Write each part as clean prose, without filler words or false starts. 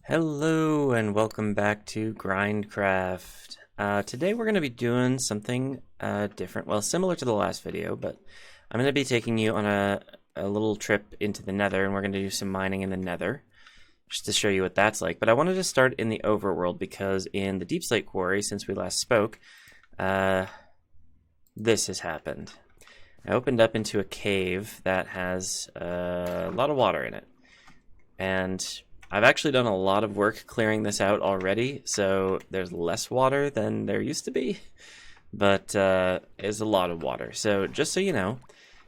Hello and welcome back to GrindCraft. Today we're going to be doing something different, well similar to the last video, but I'm going to be taking you on a little trip into the Nether, and we're going to do some mining in the Nether, just to show you what that's like. But I wanted to start in the overworld because in the Deep Slate Quarry, since we last spoke, this has happened. I opened up into a cave that has a lot of water in it, and I've actually done a lot of work clearing this out already, so there's less water than there used to be, but it's a lot of water. So just so you know,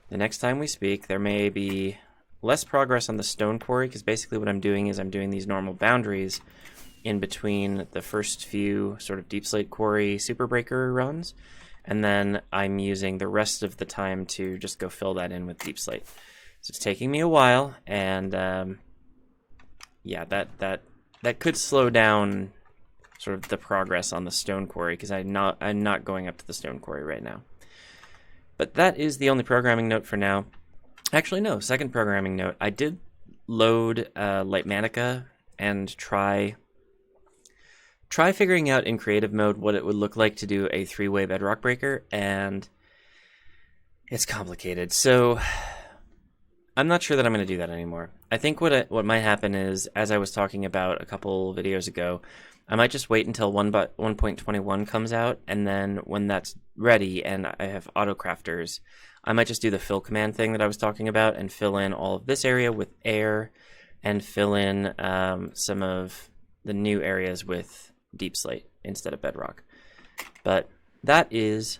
the next time we speak, there may be less progress on the stone quarry, because basically what I'm doing is I'm doing these normal boundaries in between the first few sort of Deep Slate Quarry Super Breaker runs, and then I'm using the rest of the time to just go fill that in with Deep Slate. So it's taking me a while, and yeah, that could slow down sort of the progress on the stone quarry, because I'm not going up to the stone quarry right now. But that is the only programming note for now. Actually, no, second programming note. I did load Light Manica and try figuring out in creative mode what it would look like to do a 3-way bedrock breaker, and it's complicated. So I'm not sure that I'm going to do that anymore. I think what might happen is, as I was talking about a couple videos ago, I might just wait until 1.21 comes out, and then when that's ready and I have auto crafters, I might just do the fill command thing that I was talking about and fill in all of this area with air and fill in some of the new areas with deep slate instead of bedrock. But that is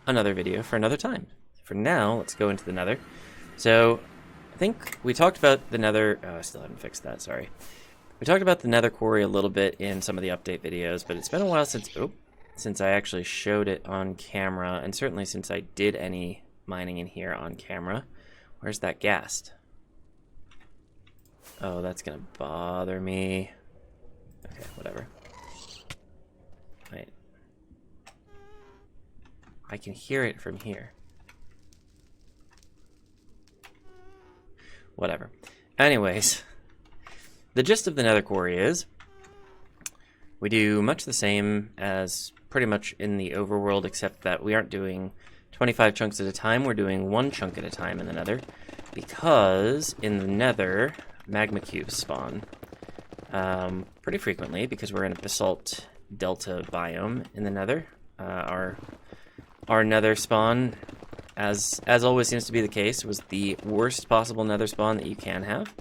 another video for another time. For now, let's go into the Nether. So I think we talked about the Nether. Oh, I still haven't fixed that. Sorry. We talked about the Nether quarry a little bit in some of the update videos, but it's been a while since I actually showed it on camera, and certainly since I did any mining in here on camera. Where's that ghast? Oh, that's gonna bother me. Okay, whatever. Wait. I can hear it from here. Whatever. Anyways, the gist of the Nether quarry is we do much the same as pretty much in the overworld, except that we aren't doing 25 chunks at a time. We're doing 1 chunk at a time in the Nether, because in the Nether, magma cubes spawn pretty frequently, because we're in a basalt delta biome in the Nether. Our Nether spawn, as always seems to be the case, was the worst possible Nether spawn that you can have.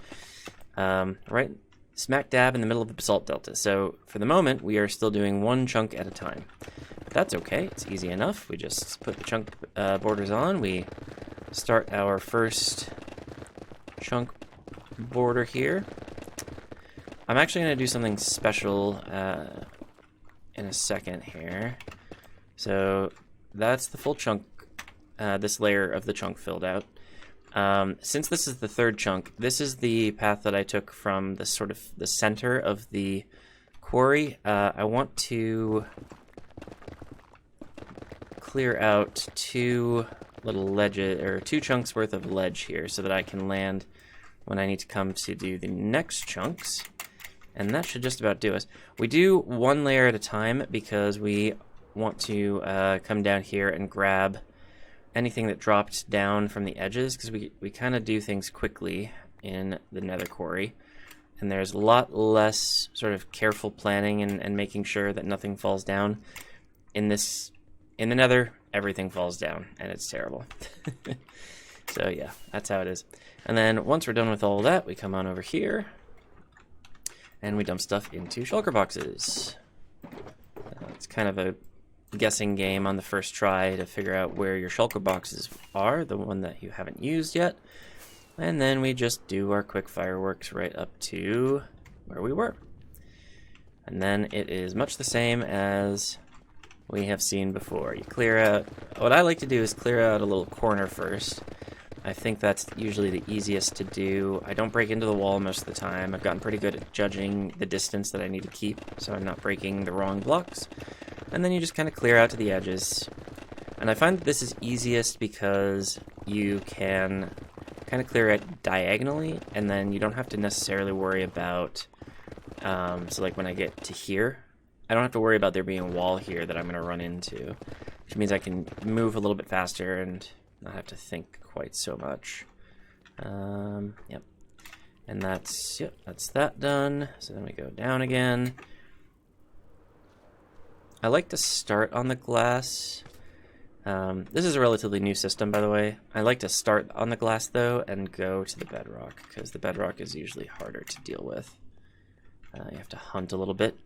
Right smack dab in the middle of the basalt delta. So for the moment, we are still doing 1 chunk at a time. But that's okay, it's easy enough. We just put the chunk borders on. We start our first chunk border here. I'm actually going to do something special in a second here. So that's the full chunk, this layer of the chunk filled out. Since this is the 3rd chunk, this is the path that I took from the sort of the center of the quarry. I want to clear out 2 little ledges, or 2 chunks worth of ledge here, so that I can land when I need to come to do the next chunks. And that should just about do us. We do 1 layer at a time because we want to come down here and grab anything that dropped down from the edges, because we kind of do things quickly in the Nether quarry, and there's a lot less sort of careful planning and making sure that nothing falls down. In the Nether, everything falls down, and it's terrible. So yeah, that's how it is. And then once we're done with all that, we come on over here, and we dump stuff into shulker boxes. It's kind of a guessing game on the first try to figure out where your shulker boxes are, the one that you haven't used yet. And then we just do our quick fireworks right up to where we were. And then it is much the same as we have seen before. You clear out, what I like to do is clear out a little corner first. I think that's usually the easiest to do. I don't break into the wall most of the time. I've gotten pretty good at judging the distance that I need to keep, so I'm not breaking the wrong blocks. And then you just kind of clear out to the edges. And I find that this is easiest because you can kind of clear it diagonally, and then you don't have to necessarily worry about So like when I get to here, I don't have to worry about there being a wall here that I'm going to run into, which means I can move a little bit faster and not have to think quite so much. Yep. And that's that done. So then we go down again. I like to start on the glass. This is a relatively new system, by the way. I like to start on the glass, though, and go to the bedrock, because the bedrock is usually harder to deal with. You have to hunt a little bit.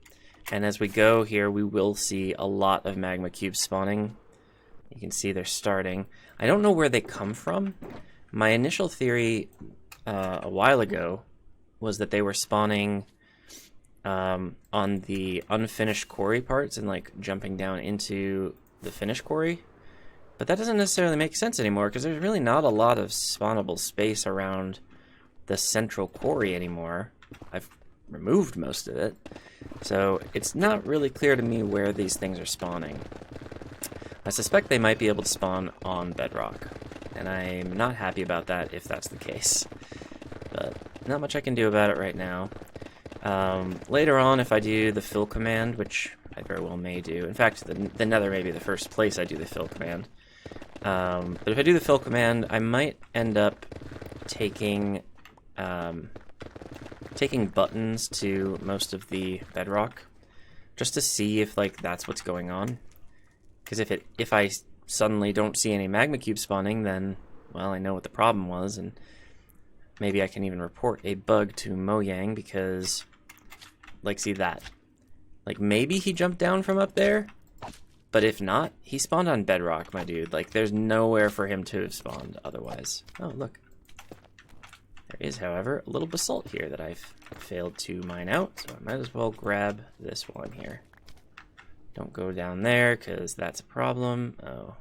And as we go here, we will see a lot of magma cubes spawning. You can see they're starting. I don't know where they come from. My initial theory a while ago was that they were spawning on the unfinished quarry parts and like jumping down into the finished quarry. But that doesn't necessarily make sense anymore because there's really not a lot of spawnable space around the central quarry anymore. I've removed most of it. So it's not really clear to me where these things are spawning. I suspect they might be able to spawn on bedrock. And I'm not happy about that if that's the case. But not much I can do about it right now. Later on, if I do the fill command, which I very well may do. In fact, the Nether may be the first place I do the fill command. But if I do the fill command, I might end up taking buttons to most of the bedrock, just to see if like that's what's going on. Because if I suddenly don't see any magma cube spawning, then well, I know what the problem was, and maybe I can even report a bug to Mojang because, like, see that? Like maybe he jumped down from up there. But if not, he spawned on bedrock, my dude. Like, there's nowhere for him to have spawned otherwise. Oh, look. There is, however, a little basalt here that I've failed to mine out, so I might as well grab this one here. Don't go down there, because that's a problem. Oh.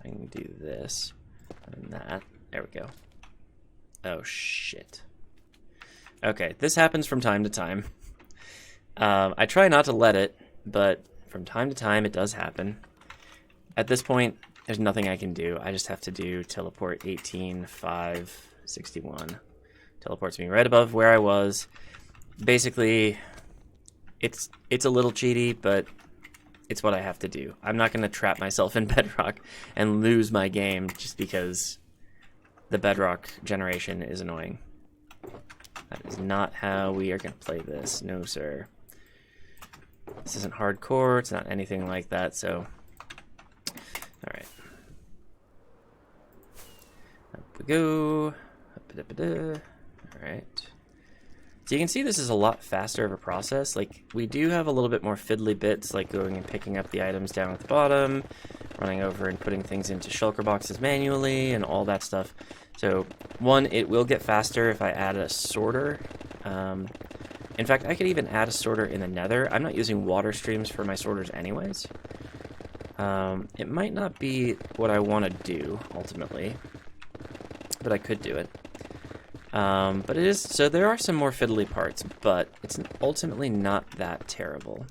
I can do this and that. There we go. Oh, shit. Okay, this happens from time to time. I try not to let it, but from time to time it does happen. At this point, there's nothing I can do. I just have to do teleport 18,561. Teleports me right above where I was. Basically, it's a little cheaty, but it's what I have to do. I'm not going to trap myself in bedrock and lose my game just because the bedrock generation is annoying. That is not how we are going to play this. No, sir. This isn't hardcore, it's not anything like that, so... Alright. Up we go. Alright. So you can see this is a lot faster of a process. Like, we do have a little bit more fiddly bits, like going and picking up the items down at the bottom, running over and putting things into shulker boxes manually, and all that stuff. So, one, it will get faster if I add a sorter. In fact, I could even add a sorter in the Nether. I'm not using water streams for my sorters anyways. It might not be what I want to do, ultimately. But I could do it. But it is... So there are some more fiddly parts, but it's ultimately not that terrible.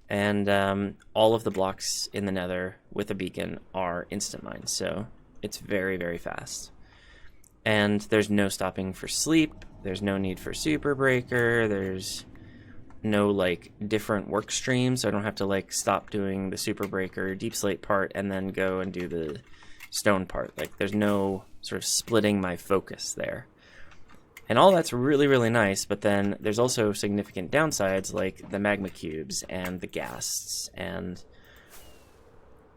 And all of the blocks in the Nether with a beacon are instant mines, so it's very, very fast. And there's no stopping for sleep. There's no need for super breaker. There's no like different work streams, so I don't have to like stop doing the super breaker deep slate part and then go and do the stone part. Like there's no sort of splitting my focus there. And all that's really, really nice, but then there's also significant downsides like the magma cubes and the ghasts and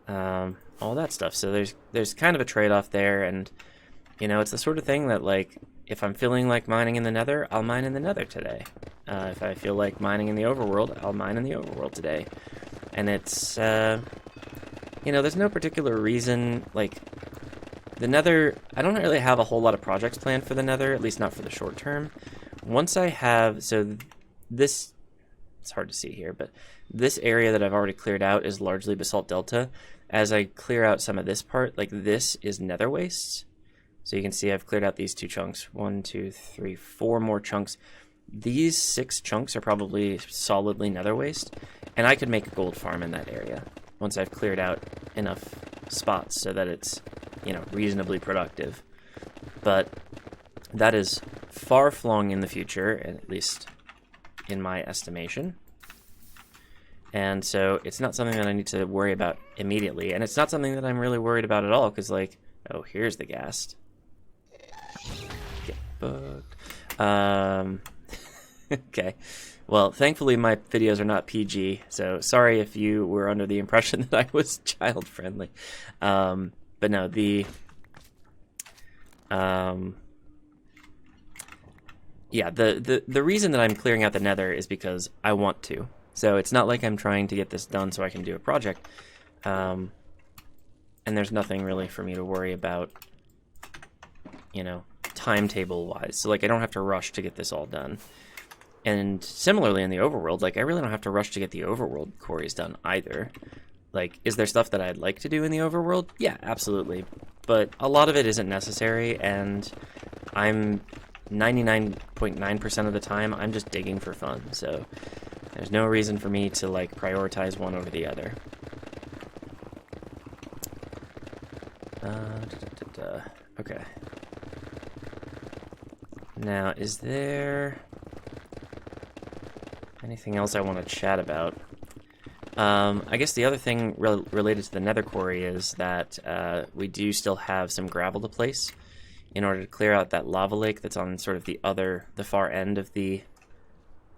all that stuff. So there's kind of a trade-off there, and you know, it's the sort of thing that like if I'm feeling like mining in the Nether, I'll mine in the Nether today. If I feel like mining in the overworld, I'll mine in the overworld today. And it's, you know, there's no particular reason, like, the Nether, I don't really have a whole lot of projects planned for the Nether, at least not for the short term. Once I have, so this, it's hard to see here, but this area that I've already cleared out is largely Basalt Delta. As I clear out some of this part, like this is Nether wastes. So you can see I've cleared out these 2 chunks. 1, 2, 3, 4 more chunks. These 6 chunks are probably solidly nether waste, and I could make a gold farm in that area once I've cleared out enough spots so that it's, you know, reasonably productive. But that is far-flung in the future, at least in my estimation. And so it's not something that I need to worry about immediately. And it's not something that I'm really worried about at all, because, like, oh, here's the ghast. Get bugged. Okay. Well, thankfully my videos are not PG, so sorry if you were under the impression that I was child-friendly. But no, yeah, the reason that I'm clearing out the Nether is because I want to. So it's not like I'm trying to get this done so I can do a project. And there's nothing really for me to worry about, you know, timetable-wise. So, like, I don't have to rush to get this all done. And similarly in the overworld, like, I really don't have to rush to get the overworld quarries done either. Like, is there stuff that I'd like to do in the overworld? Yeah, absolutely. But a lot of it isn't necessary, and I'm 99.9% of the time, I'm just digging for fun. So there's no reason for me to, like, prioritize one over the other. Okay. Now, is there anything else I want to chat about? I guess the other thing related to the Nether quarry is that we do still have some gravel to place in order to clear out that lava lake that's on sort of the far end of the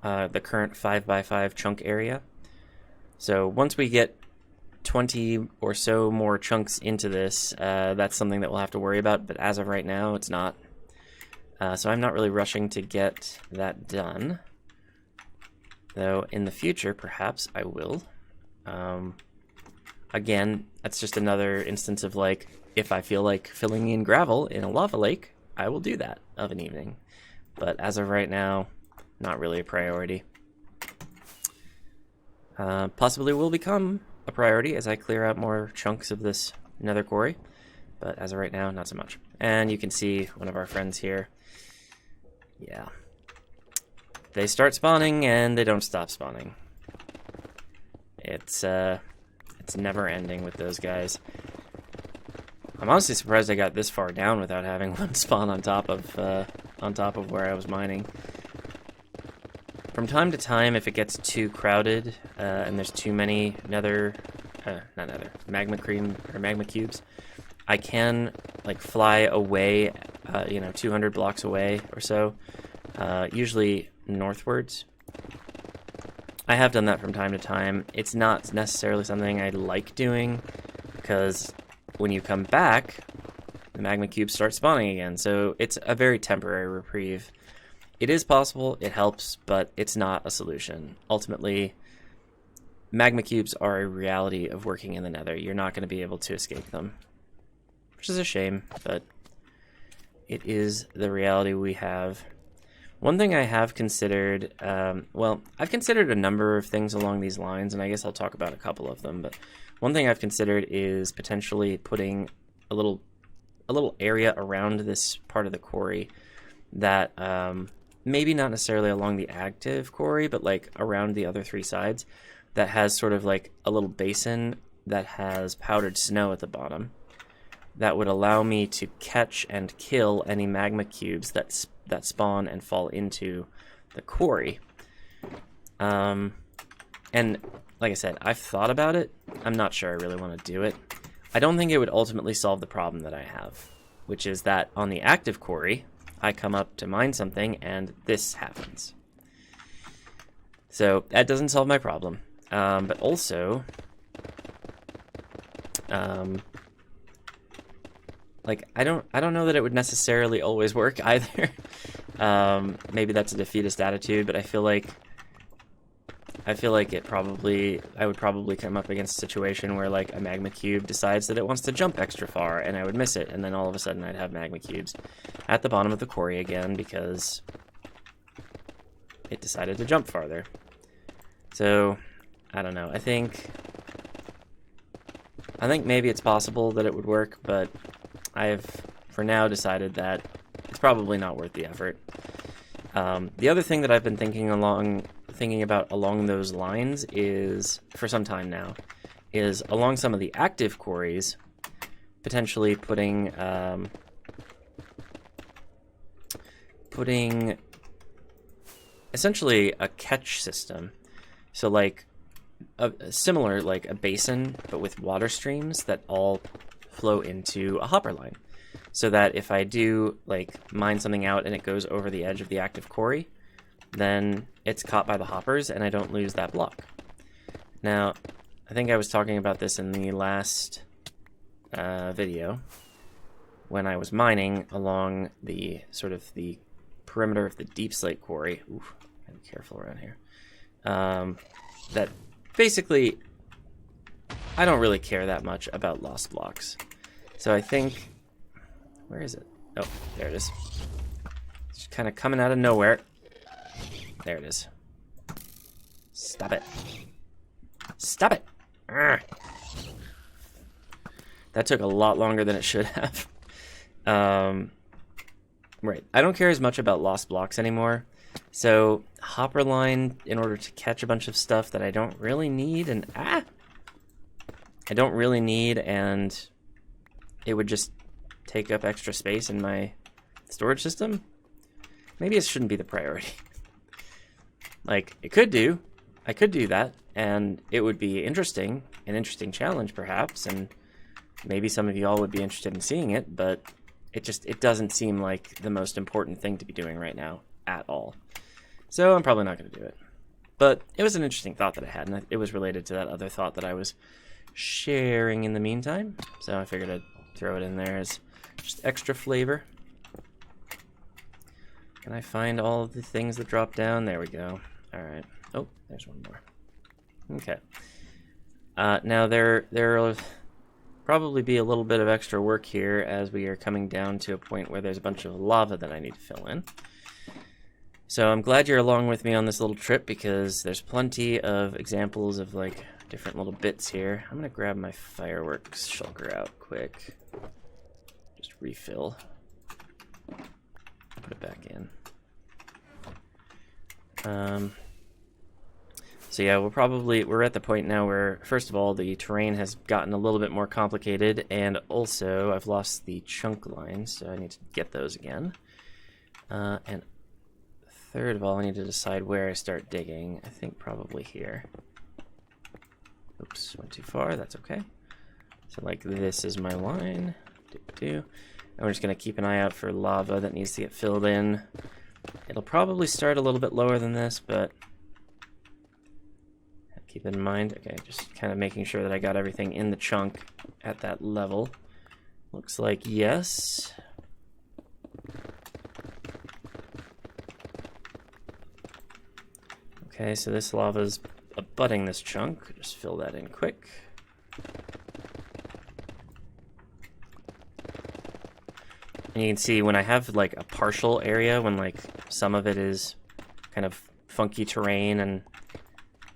current 5x5 chunk area. So once we get 20 or so more chunks into this, that's something that we'll have to worry about, but as of right now, it's not. So I'm not really rushing to get that done. Though in the future, perhaps I will. Again, that's just another instance of, like, if I feel like filling in gravel in a lava lake, I will do that of an evening. But as of right now, not really a priority. Possibly will become a priority as I clear out more chunks of this Nether quarry. But as of right now, not so much. And you can see one of our friends here. Yeah. They start spawning and they don't stop spawning. It's never ending with those guys. I'm honestly surprised I got this far down without having one spawn on top of where I was mining. From time to time, if it gets too crowded and there's too many magma cubes, I can, like, fly away, 200 blocks away or so, usually northwards. I have done that from time to time. It's not necessarily something I like doing, because when you come back, the magma cubes start spawning again, so it's a very temporary reprieve. It is possible, it helps, but it's not a solution. Ultimately, magma cubes are a reality of working in the Nether. You're not going to be able to escape them, which is a shame, but it is the reality we have. One thing I have considered, I've considered a number of things along these lines, and I guess I'll talk about a couple of them, but one thing I've considered is potentially putting a little area around this part of the quarry that, maybe not necessarily along the active quarry, but, like, around the other three sides, that has sort of like a little basin that has powdered snow at the bottom. That would allow me to catch and kill any magma cubes that spawn and fall into the quarry. And like I said, I've thought about it. I'm not sure I really want to do it. I don't think it would ultimately solve the problem that I have, which is that on the active quarry, I come up to mine something and this happens. So that doesn't solve my problem. But also, like, I don't know that it would necessarily always work either. Maybe that's a defeatist attitude, but I feel like I would probably come up against a situation where, like, a magma cube decides that it wants to jump extra far, and I would miss it, and then all of a sudden I'd have magma cubes at the bottom of the quarry again because it decided to jump farther. So, I don't know. I think maybe it's possible that it would work, but I've, for now, decided that it's probably not worth the effort. The other thing that I've been thinking about along those lines is, for some time now, is along some of the active quarries, potentially putting putting essentially a catch system. So like similar, like a basin, but with water streams that all flow into a hopper line. So that if I do like mine something out and it goes over the edge of the active quarry, then it's caught by the hoppers and I don't lose that block. Now, I think I was talking about this in the last video when I was mining along the sort of the perimeter of the deep slate quarry. Oof, gotta be careful around here. That basically, I don't really care that much about lost blocks. So I think, where is it? Oh, there it is. It's kind of coming out of nowhere. There it is. Stop it. Stop it. Urgh. That took a lot longer than it should have. Right. I don't care as much about lost blocks anymore. So, hopper line in order to catch a bunch of stuff that I don't really need and I don't really need, and it would just take up extra space in my storage system. Maybe it shouldn't be the priority. Like, I could do that, and it would be interesting, an interesting challenge perhaps, and maybe some of y'all would be interested in seeing it, but it doesn't seem like the most important thing to be doing right now at all. So I'm probably not going to do it. But it was an interesting thought that I had, and it was related to that other thought that I was sharing in the meantime. So I figured I'd throw it in there as just extra flavor. Can I find all of the things that drop down? There we go. All right. Oh, there's one more. Okay. Now there'll probably be a little bit of extra work here as we are coming down to a point where there's a bunch of lava that I need to fill in. So I'm glad you're along with me on this little trip because there's plenty of examples of like different little bits here. I'm gonna grab my fireworks shulker out quick. Just refill. Put it back in. So yeah, we're at the point now where, first of all, the terrain has gotten a little bit more complicated, and also I've lost the chunk lines, so I need to get those again. And third of all, I need to decide where I start digging. I think probably here. Oops, went too far, that's okay. So like this is my line. And we're just gonna keep an eye out for lava that needs to get filled in. It'll probably start a little bit lower than this, but keep in mind, okay, just kind of making sure that I got everything in the chunk at that level. Looks like yes. Okay, so this lava's abutting this chunk. Just fill that in quick. And you can see when I have like a partial area, when like some of it is kind of funky terrain and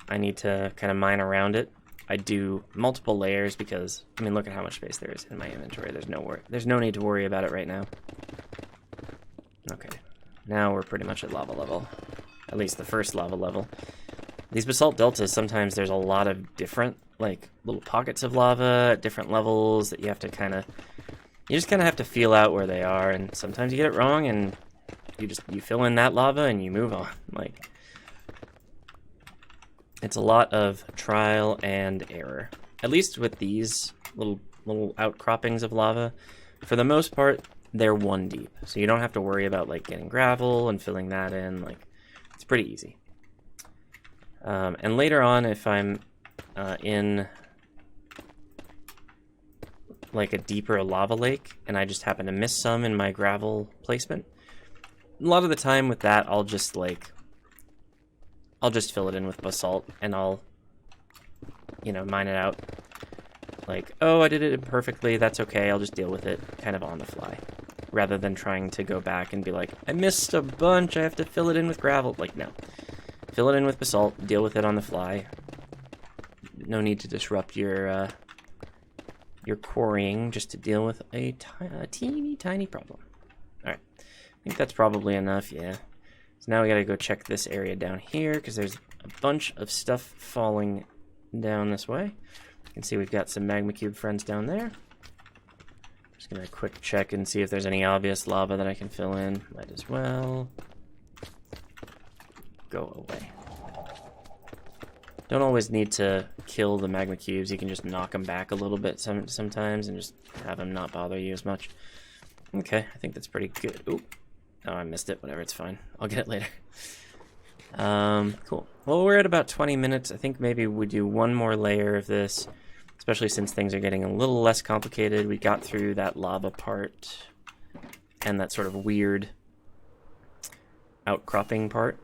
I need to kind of mine around it, I do multiple layers because, I mean, look at how much space there is in my inventory. There's no need to worry about it right now. Okay, now we're pretty much at lava level. At least the first lava level. These basalt deltas, sometimes there's a lot of different, like, little pockets of lava at different levels that you have to you just kind of have to feel out where they are, and sometimes you get it wrong, and you fill in that lava and you move on. Like, it's a lot of trial and error. At least with these little outcroppings of lava, for the most part, they're one deep. So you don't have to worry about like getting gravel and filling that in. Like, it's pretty easy. And later on, if I'm in like a deeper lava lake and I just happen to miss some in my gravel placement, a lot of the time with that, I'll just fill it in with basalt and I'll, mine it out. Like, oh, I did it imperfectly, that's okay, I'll just deal with it kind of on the fly. Rather than trying to go back and be like, I missed a bunch, I have to fill it in with gravel. Like, no. Fill it in with basalt, deal with it on the fly. No need to disrupt your quarrying just to deal with a teeny tiny problem. Alright, I think that's probably enough, yeah. So now we gotta go check this area down here because there's a bunch of stuff falling down this way. You can see we've got some magma cube friends down there. Just gonna quick check and see if there's any obvious lava that I can fill in. Might as well. Go away. Don't always need to kill the magma cubes. You can just knock them back a little bit sometimes and just have them not bother you as much. Okay, I think that's pretty good. Ooh. Oh, I missed it. Whatever, it's fine. I'll get it later. Cool. Well, we're at about 20 minutes. I think maybe we do one more layer of this, especially since things are getting a little less complicated. We got through that lava part and that sort of weird outcropping part.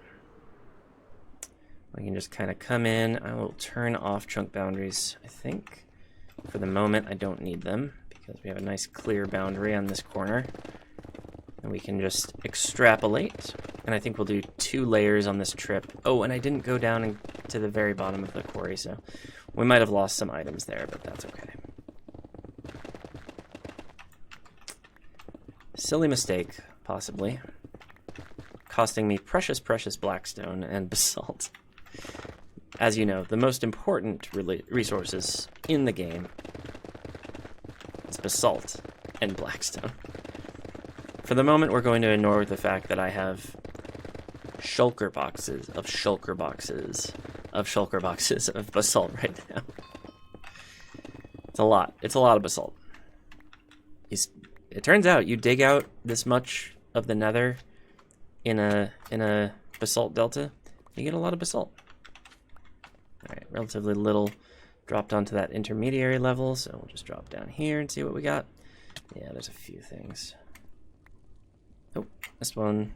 We can just kind of come in. I will turn off chunk boundaries, I think. For the moment, I don't need them because we have a nice clear boundary on this corner. And we can just extrapolate. And I think we'll do 2 layers on this trip. Oh, and I didn't go down to the very bottom of the quarry, so we might have lost some items there, but that's okay. Silly mistake, possibly. Costing me precious, precious blackstone and basalt. As you know, the most important resources in the game is basalt and blackstone. For the moment, we're going to ignore the fact that I have shulker boxes of shulker boxes of shulker boxes of basalt right now. It's a lot. It's a lot of basalt. It turns out you dig out this much of the nether in a basalt delta, you get a lot of basalt. Alright, relatively little dropped onto that intermediary level, so we'll just drop down here and see what we got. Yeah, there's a few things. Oh, this one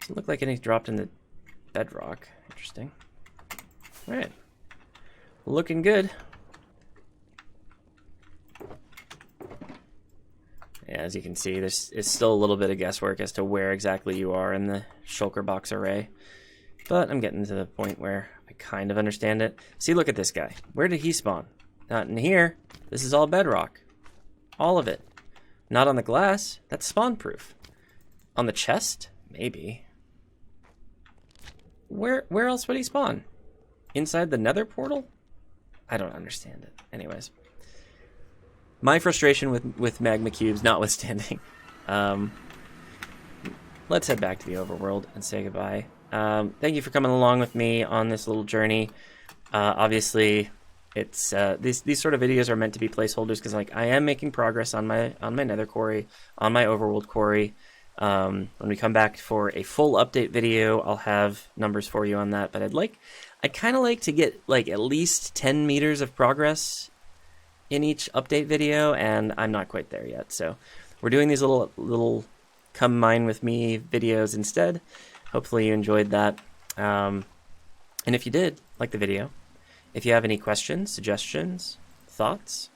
doesn't look like any dropped in the bedrock. Interesting. Alright. Looking good. Yeah, as you can see, it's still a little bit of guesswork as to where exactly you are in the shulker box array. But I'm getting to the point where I kind of understand it. See, look at this guy. Where did he spawn? Not in here. This is all bedrock. All of it. Not on the glass. That's spawn proof. On the chest? Maybe. Where else would he spawn? Inside the nether portal? I don't understand it. Anyways. My frustration with magma cubes notwithstanding. Let's head back to the overworld and say goodbye. Thank you for coming along with me on this little journey. Obviously, it's these sort of videos are meant to be placeholders because like I am making progress on my nether quarry, on my overworld quarry. When we come back for a full update video, I'll have numbers for you on that. But I'd kind of like to get like at least 10 meters of progress in each update video, and I'm not quite there yet. So we're doing these little come mine with me videos instead. Hopefully you enjoyed that. And if you did like the video, if you have any questions, suggestions, thoughts,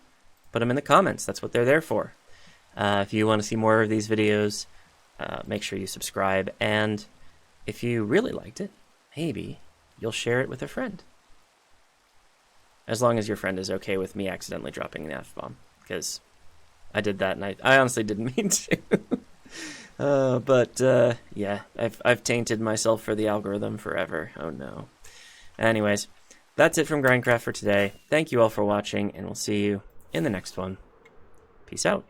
put them in the comments. That's what they're there for. If you want to see more of these videos, make sure you subscribe. And if you really liked it, maybe you'll share it with a friend. As long as your friend is okay with me accidentally dropping an F-bomb. Because I did that and I honestly didn't mean to. But yeah, I've tainted myself for the algorithm forever. Oh no. Anyways, that's it from GrindCraft for today. Thank you all for watching, and we'll see you in the next one. Peace out.